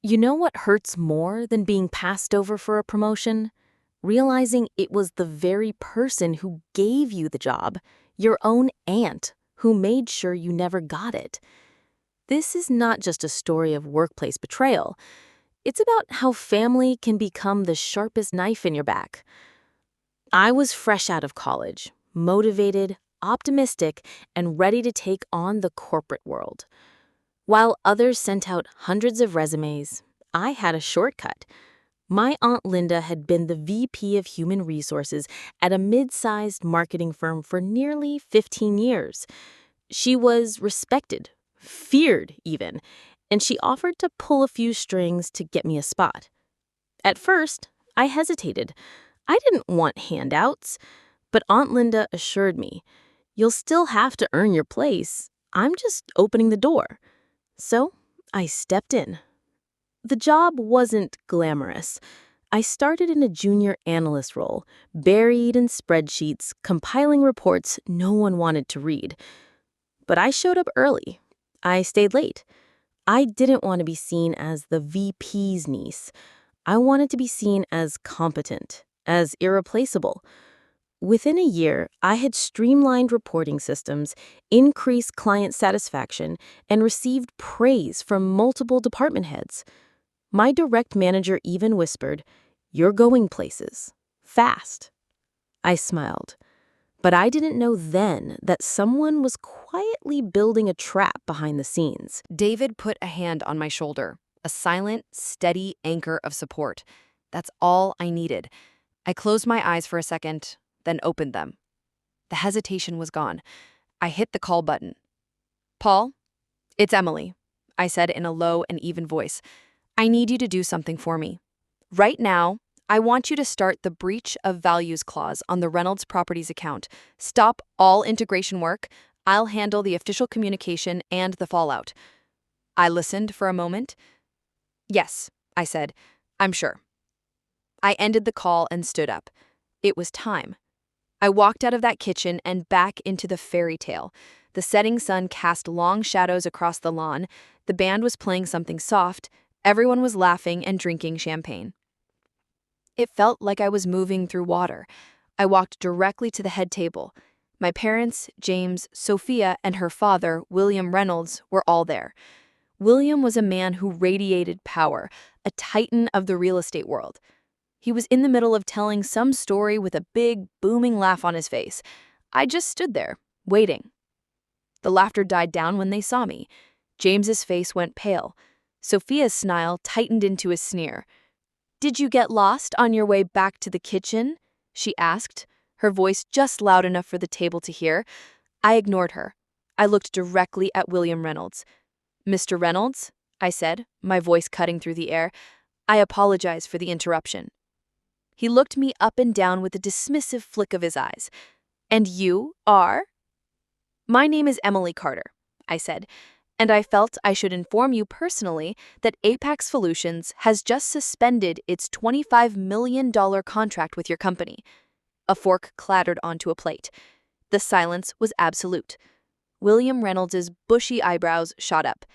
You know what hurts more than being passed over for a promotion? Realizing it was the very person who gave you the job, your own aunt, who made sure you never got it. This is not just a story of workplace betrayal. It's about how family can become the sharpest knife in your back. I was fresh out of college, motivated, optimistic, and ready to take on the corporate world. While others sent out hundreds of resumes, I had a shortcut. My Aunt Linda had been the VP of Human Resources at a mid-sized marketing firm for nearly 15 years. She was respected, feared even, and she offered to pull a few strings to get me a spot. At first, I hesitated. I didn't want handouts, but Aunt Linda assured me, "You'll still have to earn your place. I'm just opening the door." So I stepped in. The job wasn't glamorous. I started in a junior analyst role, buried in spreadsheets, compiling reports no one wanted to read. But I showed up early. I stayed late. I didn't want to be seen as the VP's niece. I wanted to be seen as competent, as irreplaceable. Within a year, I had streamlined reporting systems, increased client satisfaction, and received praise from multiple department heads. My direct manager even whispered, "You're going places. Fast." I smiled. But I didn't know then that someone was quietly building a trap behind the scenes. David put a hand on my shoulder, a silent, steady anchor of support. That's all I needed. I closed my eyes for a second, then opened them. The hesitation was gone. I hit the call button. "Paul, it's Emily," I said in a low and even voice. "I need you to do something for me. Right now, I want you to start the breach of values clause on the Reynolds Properties account. Stop all integration work. I'll handle the official communication and the fallout." I listened for a moment. "Yes," I said. "I'm sure." I ended the call and stood up. It was time. I walked out of that kitchen and back into the fairy tale. The setting sun cast long shadows across the lawn. The band was playing something soft. Everyone was laughing and drinking champagne. It felt like I was moving through water. I walked directly to the head table. My parents, James, Sophia, and her father, William Reynolds, were all there. William was a man who radiated power, a titan of the real estate world. He was in the middle of telling some story with a big, booming laugh on his face. I just stood there, waiting. The laughter died down when they saw me. James's face went pale. Sophia's smile tightened into a sneer. "Did you get lost on your way back to the kitchen?" she asked, her voice just loud enough for the table to hear. I ignored her. I looked directly at William Reynolds. "Mr. Reynolds," I said, my voice cutting through the air, "I apologize for the interruption." He looked me up and down with a dismissive flick of his eyes. "And you are?" "My name is Emily Carter," I said, "and I felt I should inform you personally that Apex Solutions has just suspended its $25 million contract with your company." A fork clattered onto a plate. The silence was absolute. William Reynolds's bushy eyebrows shot up.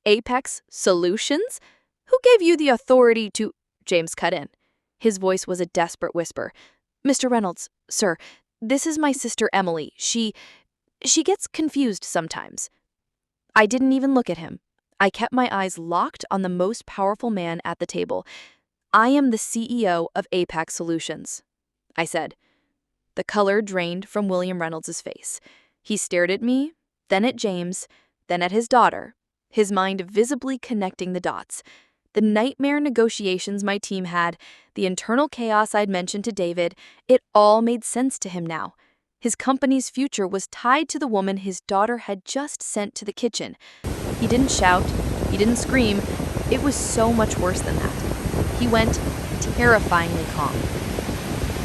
"Apex Solutions? Who gave you the authority to—" James cut in. His voice was a desperate whisper. "Mr. Reynolds, sir, this is my sister Emily. She gets confused sometimes." I didn't even look at him. I kept my eyes locked on the most powerful man at the table. "I am the CEO of Apex Solutions," I said. The color drained from William Reynolds' face. He stared at me, then at James, then at his daughter, his mind visibly connecting the dots. The nightmare negotiations my team had, the internal chaos I'd mentioned to David, it all made sense to him now. His company's future was tied to the woman his daughter had just sent to the kitchen. He didn't shout, he didn't scream. It was so much worse than that. He went terrifyingly calm.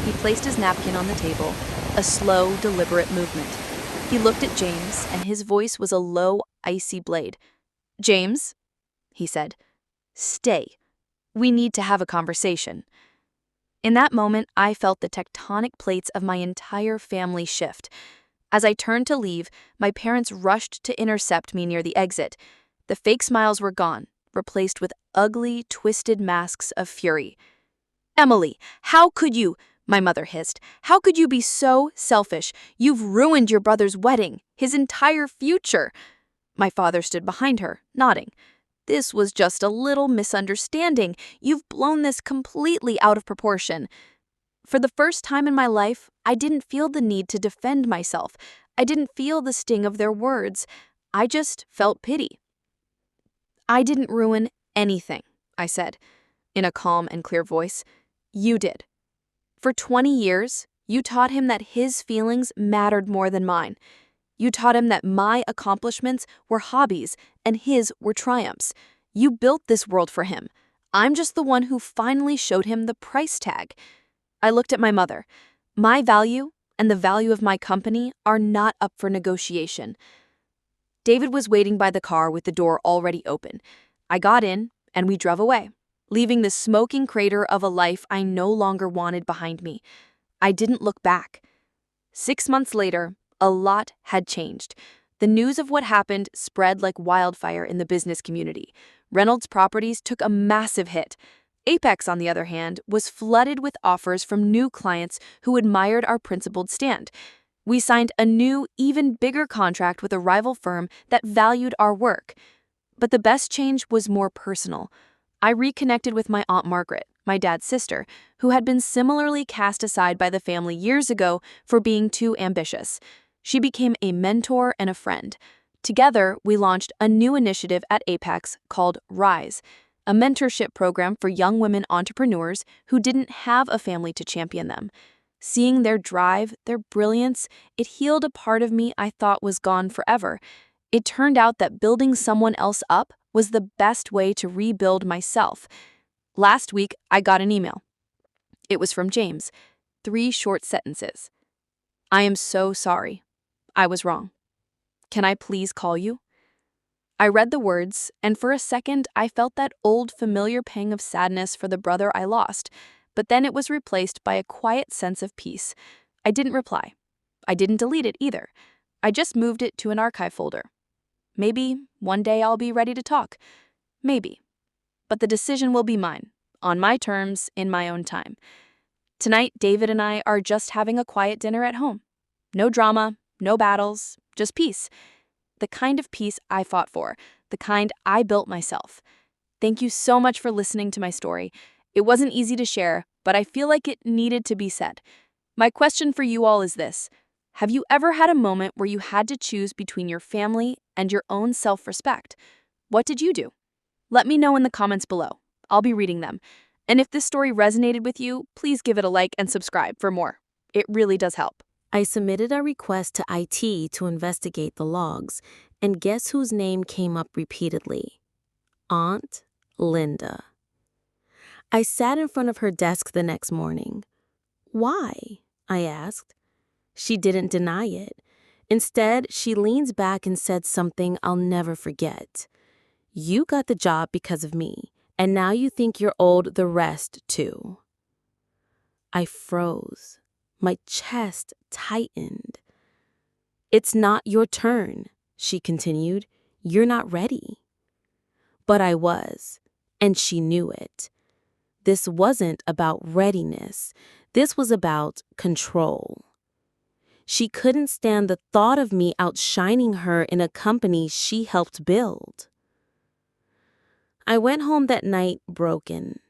He placed his napkin on the table, a slow, deliberate movement. He looked at James, and his voice was a low, icy blade. "James," he said, "stay. We need to have a conversation." In that moment, I felt the tectonic plates of my entire family shift. As I turned to leave, my parents rushed to intercept me near the exit. The fake smiles were gone. replaced with ugly, twisted masks of fury. "Emily, how could you?" my mother hissed. "How could you be so selfish? You've ruined your brother's wedding, his entire future." My father stood behind her, nodding. "This was just a little misunderstanding. You've blown this completely out of proportion." For the first time in my life, I didn't feel the need to defend myself. I didn't feel the sting of their words. I just felt pity. "I didn't ruin anything," I said, in a calm and clear voice. "You did. For 20 years, you taught him that his feelings mattered more than mine. You taught him that my accomplishments were hobbies and his were triumphs. You built this world for him. I'm just the one who finally showed him the price tag." I looked at my mother. My value and the value of my company are not up for negotiation. David was waiting by the car with the door already open. I got in, and we drove away, leaving the smoking crater of a life I no longer wanted behind me. I didn't look back. 6 months later, a lot had changed. The news of what happened spread like wildfire in the business community. Reynolds Properties took a massive hit. Apex, on the other hand, was flooded with offers from new clients who admired our principled stand. We signed a new, even bigger contract with a rival firm that valued our work. But the best change was more personal. I reconnected with my Aunt Margaret, my dad's sister, who had been similarly cast aside by the family years ago for being too ambitious. She became a mentor and a friend. Together, we launched a new initiative at Apex called Rise, a mentorship program for young women entrepreneurs who didn't have a family to champion them. Seeing their drive, their brilliance, it healed a part of me I thought was gone forever. It turned out that building someone else up was the best way to rebuild myself. Last week, I got an email. It was from James. 3 short sentences. "I am so sorry. I was wrong. Can I please call you?" I read the words, and for a second, I felt that old familiar pang of sadness for the brother I lost, but then it was replaced by a quiet sense of peace. I didn't reply. I didn't delete it either. I just moved it to an archive folder. Maybe one day I'll be ready to talk. Maybe. But the decision will be mine, on my terms, in my own time. Tonight, David and I are just having a quiet dinner at home. No drama, no battles, just peace. The kind of peace I fought for, the kind I built myself. Thank you so much for listening to my story. It wasn't easy to share, but I feel like it needed to be said. My question for you all is this: have you ever had a moment where you had to choose between your family and your own self-respect? What did you do? Let me know in the comments below. I'll be reading them. And if this story resonated with you, please give it a like and subscribe for more. It really does help. I submitted a request to IT to investigate the logs, and guess whose name came up repeatedly? Aunt Linda. I sat in front of her desk the next morning. "Why?" I asked. She didn't deny it. Instead, she leans back and said something I'll never forget. "You got the job because of me, and now you think you're owed the rest, too." I froze. My chest tightened. "It's not your turn," she continued. "You're not ready." But I was, and she knew it. This wasn't about readiness. This was about control. She couldn't stand the thought of me outshining her in a company she helped build. I went home that night broken,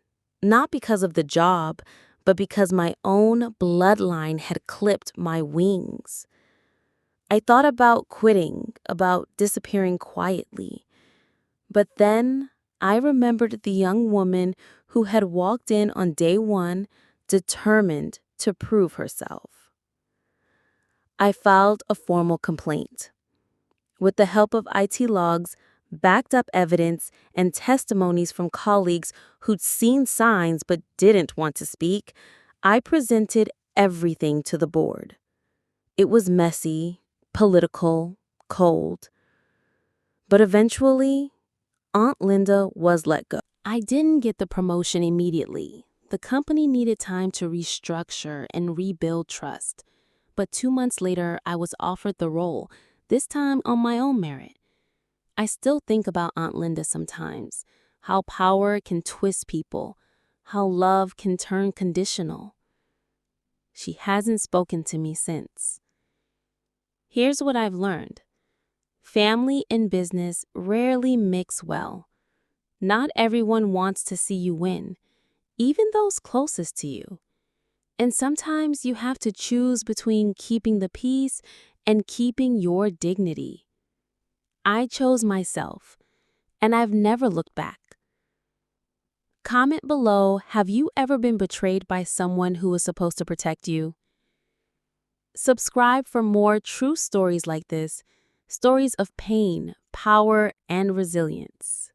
not because of the job, but because my own bloodline had clipped my wings. I thought about quitting, about disappearing quietly. But then I remembered the young woman who had walked in on day one, determined to prove herself. I filed a formal complaint. With the help of IT logs, backed up evidence, and testimonies from colleagues who'd seen signs but didn't want to speak, I presented everything to the board. It was messy, political, cold. But eventually, Aunt Linda was let go. I didn't get the promotion immediately. The company needed time to restructure and rebuild trust. But 2 months later, I was offered the role, this time on my own merit. I still think about Aunt Linda sometimes. how power can twist people, how love can turn conditional. She hasn't spoken to me since. Here's what I've learned. Family and business rarely mix well. Not everyone wants to see you win, even those closest to you. And sometimes you have to choose between keeping the peace and keeping your dignity. I chose myself, and I've never looked back. Comment below, have you ever been betrayed by someone who was supposed to protect you? Subscribe for more true stories like this, stories of pain, power, and resilience.